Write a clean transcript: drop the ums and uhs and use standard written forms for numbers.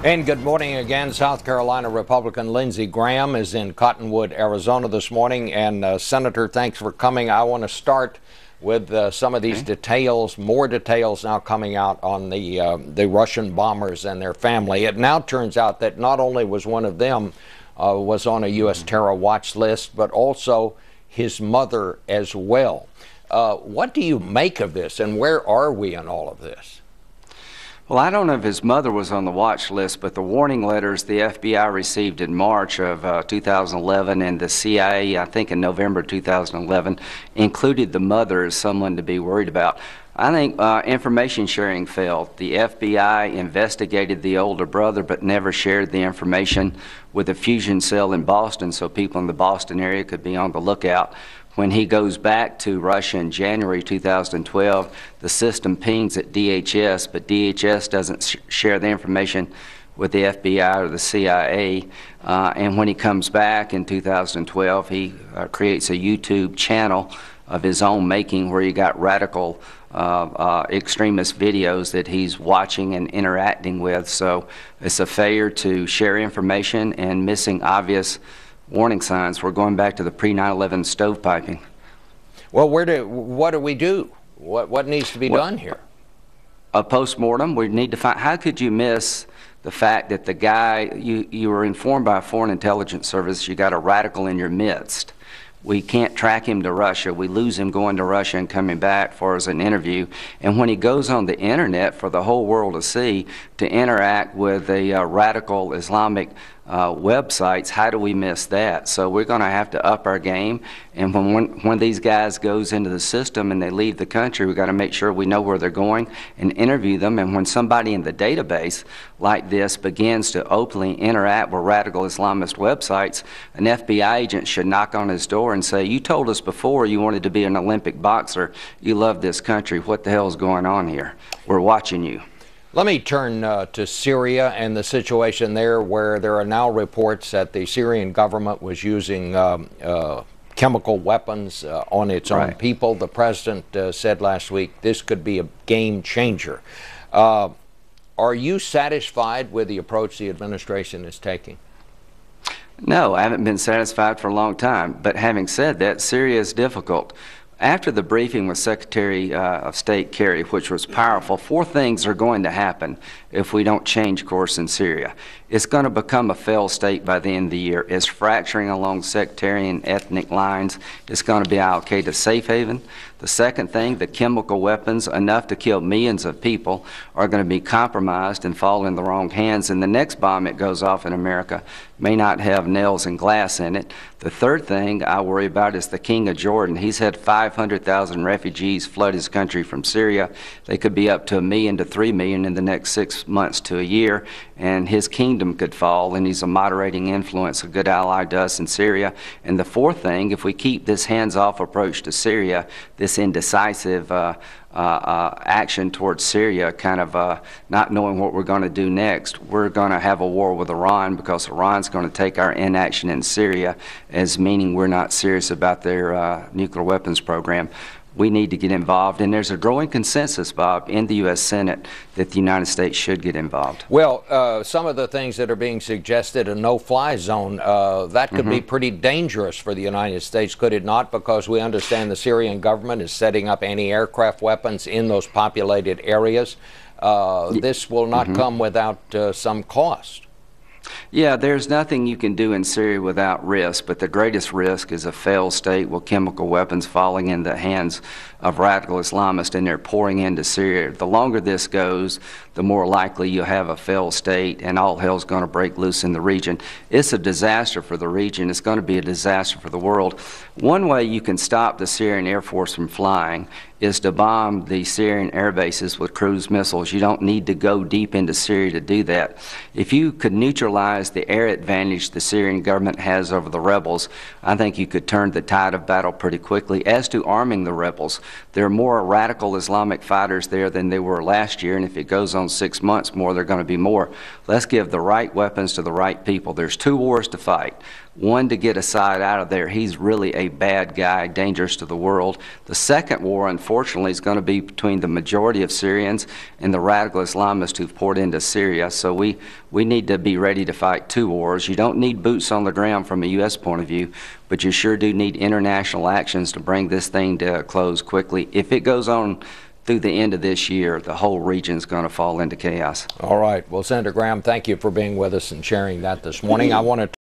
And good morning again. South Carolina Republican Lindsey Graham is in Cottonwood, Arizona this morning. And Senator, thanks for coming. I want to start with some of these details, more details now coming out on the Russian bombers and their family. It now turns out that not only was one of them was on a U.S. terror watch list, but also his mother as well. What do you make of this, and where are we in all of this? Well, I don't know if his mother was on the watch list, but the warning letters the FBI received in March of 2011 and the CIA, I think in November 2011, included the mother as someone to be worried about. I think information sharing failed. The FBI investigated the older brother but never shared the information with a fusion cell in Boston so people in the Boston area could be on the lookout. When he goes back to Russia in January 2012, the system pings at DHS, but DHS doesn't share the information with the FBI or the CIA. And when he comes back in 2012, he creates a YouTube channel of his own making where he got radical extremist videos that he's watching and interacting with. So it's a failure to share information and missing obvious warning signs. We're going back to the pre-9/11 stovepiping. Well, what do we do? What needs to be done here? A postmortem. We need to find. How could you miss the fact that the guy you were informed by a foreign intelligence service you got a radical in your midst? We can't track him to Russia. We lose him going to Russia and coming back for as an interview. And when he goes on the internet for the whole world to see, to interact with the radical Islamic websites, how do we miss that? So we're going to have to up our game. And when these guys goes into the system and they leave the country, we've got to make sure we know where they're going and interview them. And when somebody in the database like this begins to openly interact with radical Islamist websites, an FBI agent should knock on his door and say, you told us before you wanted to be an Olympic boxer. You love this country. What the hell is going on here? We're watching you. Let me turn to Syria and the situation there, where there are now reports that the Syrian government was using chemical weapons on its own people. The president said last week this could be a game changer. Are you satisfied with the approach the administration is taking? No, I haven't been satisfied for a long time. But having said that, Syria is difficult. After the briefing with Secretary of State Kerry, which was powerful, 4 things are going to happen if we don't change course in Syria. It's going to become a failed state by the end of the year. It's fracturing along sectarian ethnic lines. It's going to be Al-Qaeda safe haven. The second thing, the chemical weapons, enough to kill millions of people, are going to be compromised and fall in the wrong hands. And the next bomb that goes off in America may not have nails and glass in it. The third thing I worry about is the King of Jordan. He's had 500,000 refugees flood his country from Syria. They could be up to 1 million to 3 million in the next 6 months to a year, and his kingdom could fall, and he's a moderating influence, a good ally to us in Syria. And the fourth thing, if we keep this hands-off approach to Syria, this indecisive action towards Syria, kind of not knowing what we're going to do next, we're going to have a war with Iran, because Iran's going to take our inaction in Syria as meaning we're not serious about their nuclear weapons program. We need to get involved, and there's a growing consensus, Bob, in the U.S. Senate that the United States should get involved. Well, some of the things that are being suggested, a no-fly zone, that could be pretty dangerous for the United States, could it not? Because we understand the Syrian government is setting up anti-aircraft weapons in those populated areas. This will not come without some cost. Yeah, there's nothing you can do in Syria without risk, but the greatest risk is a failed state with chemical weapons falling in the hands of radical Islamists, and they're pouring into Syria. The longer this goes, the more likely you'll have a failed state, and all hell's going to break loose in the region. It's a disaster for the region. It's going to be a disaster for the world. One way you can stop the Syrian Air Force from flying is to bomb the Syrian air bases with cruise missiles. You don't need to go deep into Syria to do that. If you could neutralize the air advantage the Syrian government has over the rebels, I think you could turn the tide of battle pretty quickly. As to arming the rebels, there are more radical Islamic fighters there than there were last year, and if it goes on on 6 months more, there are going to be more. Let's give the right weapons to the right people. There's 2 wars to fight. One, to get Assad out of there. He's really a bad guy, dangerous to the world. The second war, unfortunately, is going to be between the majority of Syrians and the radical Islamists who've poured into Syria. So we need to be ready to fight 2 wars. You don't need boots on the ground from a U.S. point of view, but you sure do need international actions to bring this thing to a close quickly. If it goes on through the end of this year, the whole region's going to fall into chaos. All right. Well, Senator Graham, thank you for being with us and sharing that this morning. I want to